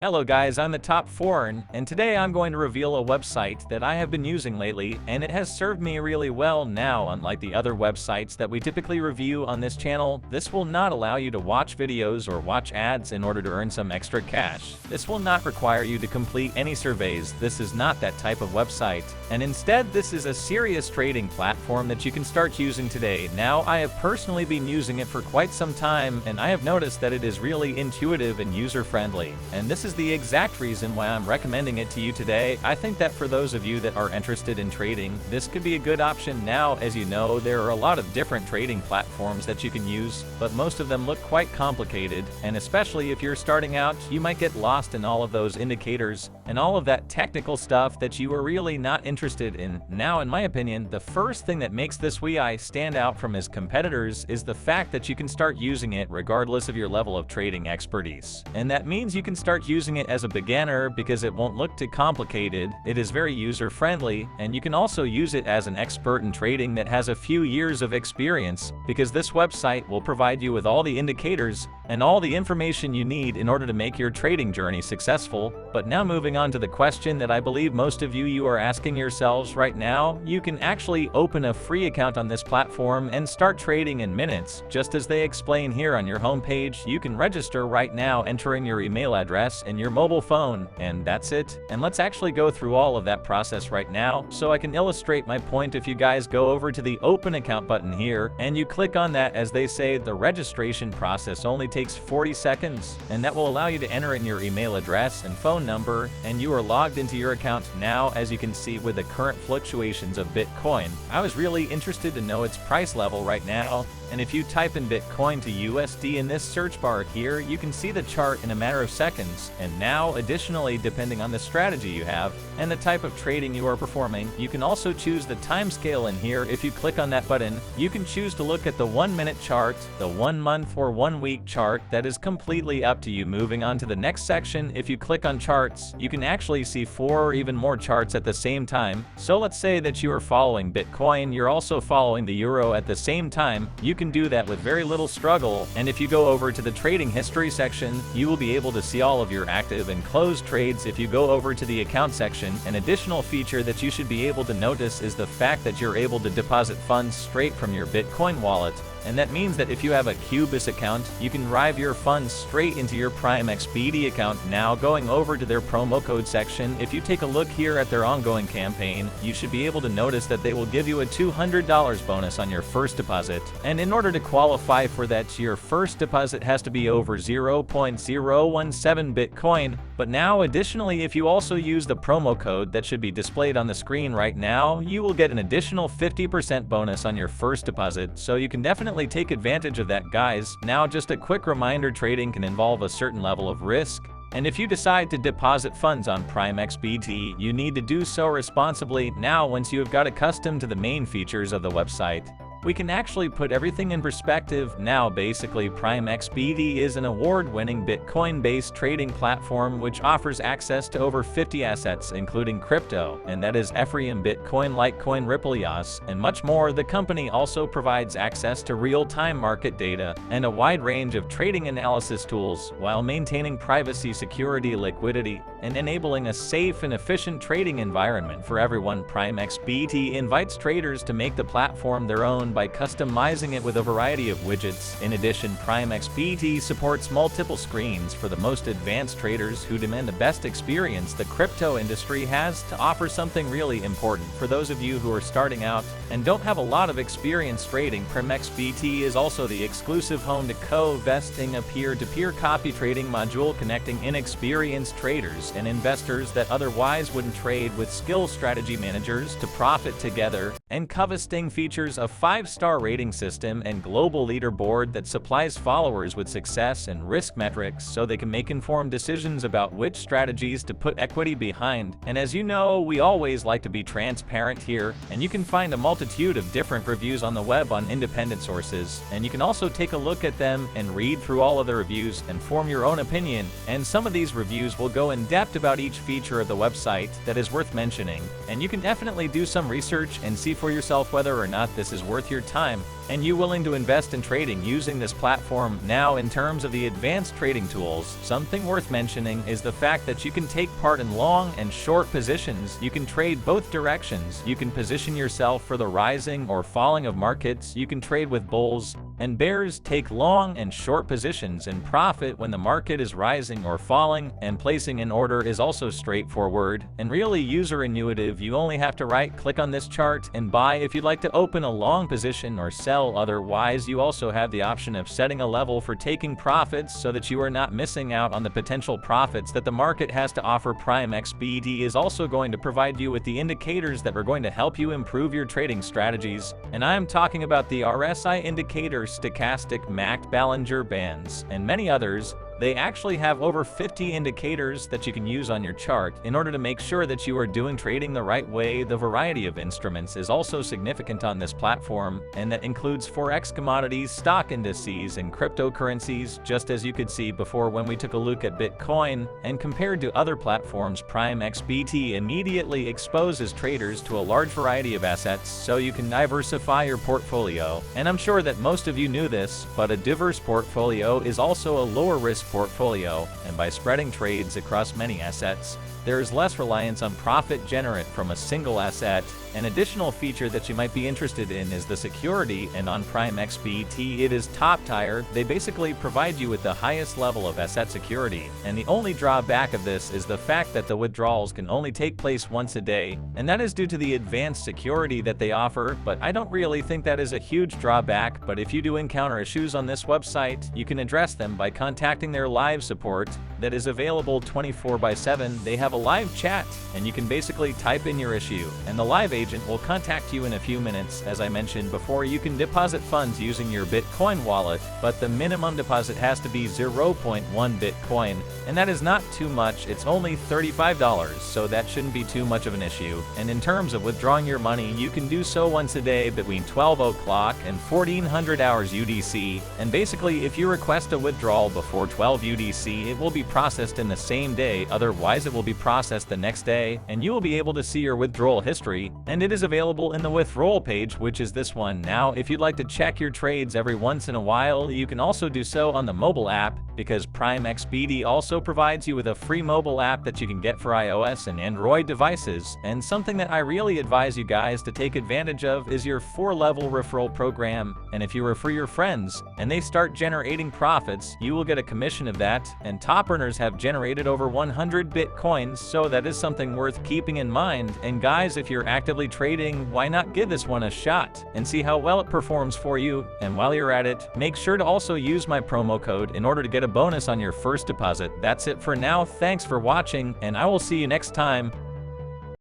Hello guys, I'm the Top 4 and today I'm going to reveal a website that I have been using lately and it has served me really well now. Unlike the other websites that we typically review on this channel, this will not allow you to watch videos or watch ads in order to earn some extra cash. This will not require you to complete any surveys. This is not that type of website. And instead, this is a serious trading platform that you can start using today. Now, I have personally been using it for quite some time and I have noticed that it is really intuitive and user-friendly. And this is the exact reason why I'm recommending it to you today. I think that for those of you that are interested in trading, this could be a good option. Now, as you know, there are a lot of different trading platforms that you can use, but most of them look quite complicated, and especially if you're starting out, you might get lost in all of those indicators and all of that technical stuff that you are really not interested in. Now, in my opinion, the first thing that makes this website stand out from its competitors is the fact that you can start using it regardless of your level of trading expertise. And that means you can start using it as a beginner because it won't look too complicated, it is very user-friendly, and you can also use it as an expert in trading that has a few years of experience because this website will provide you with all the indicators and all the information you need in order to make your trading journey successful. But now moving on to the question that I believe most of you are asking yourselves right now, you can actually open a free account on this platform and start trading in minutes. Just as they explain here on your homepage, you can register right now entering your email address and your mobile phone, and that's it. And let's actually go through all of that process right now so I can illustrate my point. If you guys go over to the open account button here and you click on that, as they say, the registration process only takes 40 seconds, and that will allow you to enter in your email address and phone number, and you are logged into your account. Now, as you can see with the current fluctuations of Bitcoin, I was really interested to know its price level right now. And if you type in Bitcoin to USD in this search bar here, you can see the chart in a matter of seconds. And now, additionally, depending on the strategy you have and the type of trading you are performing, you can also choose the time scale in here. If you click on that button, you can choose to look at the 1-minute chart, the 1 month or 1 week chart. That is completely up to you. Moving on to the next section, if you click on charts, you can actually see 4 or even more charts at the same time. So let's say that you are following Bitcoin, you're also following the euro at the same time. You can do that with very little struggle. And if you go over to the trading history section, you will be able to see all of your active and closed trades. If you go over to the account section, an additional feature that you should be able to notice is the fact that you're able to deposit funds straight from your Bitcoin wallet. And that means that if you have a Cubase account, you can drive your funds straight into your Prime XBT account. Now, going over to their promo code section, if you take a look here at their ongoing campaign, you should be able to notice that they will give you a $200 bonus on your first deposit. And in order to qualify for that, your first deposit has to be over 0.017 Bitcoin. But now, additionally, if you also use the promo code that should be displayed on the screen right now, you will get an additional 50% bonus on your first deposit. So you can definitely take advantage of that, guys. Now, just a quick reminder, trading can involve a certain level of risk. And if you decide to deposit funds on Prime XBT, you need to do so responsibly. Now, once you have got accustomed to the main features of the website, we can actually put everything in perspective. Now, basically, Prime XBT is an award-winning Bitcoin-based trading platform which offers access to over 50 assets, including crypto, and that is Ethereum, Bitcoin, Litecoin, Ripple, EOS, and much more. The company also provides access to real-time market data and a wide range of trading analysis tools while maintaining privacy, security, liquidity, and enabling a safe and efficient trading environment for everyone. Prime XBT invites traders to make the platform their own by customizing it with a variety of widgets. In addition, Prime XBT supports multiple screens for the most advanced traders who demand the best experience the crypto industry has to offer. Something really important for those of you who are starting out and don't have a lot of experience trading, Prime XBT is also the exclusive home to co-vesting, a peer-to-peer copy trading module connecting inexperienced traders and investors that otherwise wouldn't trade with skill strategy managers to profit together. And co-vesting features a 5-star rating system and global leaderboard that supplies followers with success and risk metrics so they can make informed decisions about which strategies to put equity behind. And as you know, we always like to be transparent here, and you can find a multitude of different reviews on the web on independent sources, and you can also take a look at them and read through all of the reviews and form your own opinion. And some of these reviews will go in depth about each feature of the website that is worth mentioning, and you can definitely do some research and see for yourself whether or not this is worth your time and you willing to invest in trading using this platform. Now, in terms of the advanced trading tools, something worth mentioning is the fact that you can take part in long and short positions. You can trade both directions. You can position yourself for the rising or falling of markets. You can trade with bulls and bears, take long and short positions and profit when the market is rising or falling, and placing an order is also straightforward and really user intuitive. You only have to right-click on this chart and buy if you'd like to open a long position or sell. Otherwise, you also have the option of setting a level for taking profits so that you are not missing out on the potential profits that the market has to offer. Prime XBT is also going to provide you with the indicators that are going to help you improve your trading strategies, and I am talking about the RSI indicator, stochastic, MACD, Bollinger Bands, and many others. They actually have over 50 indicators that you can use on your chart in order to make sure that you are doing trading the right way. The variety of instruments is also significant on this platform, and that includes forex, commodities, stock indices, and cryptocurrencies. Just as you could see before when we took a look at Bitcoin, and compared to other platforms, Prime XBT immediately exposes traders to a large variety of assets so you can diversify your portfolio. And I'm sure that most of you knew this, but a diverse portfolio is also a lower risk portfolio, and by spreading trades across many assets, there is less reliance on profit generated from a single asset. An additional feature that you might be interested in is the security, and on Prime XBT it is top tier. They basically provide you with the highest level of asset security, and the only drawback of this is the fact that the withdrawals can only take place once a day, and that is due to the advanced security that they offer. But I don't really think that is a huge drawback. But if you do encounter issues on this website, you can address them by contacting their live support that is available 24/7. They have a live chat, and you can basically type in your issue, and the live agent will contact you in a few minutes. As I mentioned before, you can deposit funds using your Bitcoin wallet, but the minimum deposit has to be 0.1 Bitcoin, and that is not too much. It's only $35, so that shouldn't be too much of an issue. And in terms of withdrawing your money, you can do so once a day between 12 o'clock and 1400 hours UTC, and basically if you request a withdrawal before 12 UTC, it will be processed in the same day. Otherwise, it will be processed the next day, and you will be able to see your withdrawal history, and it is available in the withdrawal page, which is this one. Now, if you'd like to check your trades every once in a while, you can also do so on the mobile app, because Prime XBT also provides you with a free mobile app that you can get for iOS and Android devices. And something that I really advise you guys to take advantage of is your 4-level referral program. And if you refer your friends and they start generating profits, you will get a commission of that, and top earners have generated over 100 Bitcoins, so that is something worth keeping in mind. And guys, if you're actively trading, why not give this one a shot and see how well it performs for you? And while you're at it, make sure to also use my promo code in order to get a bonus on your first deposit. That's it for now. Thanks for watching, and I will see you next time.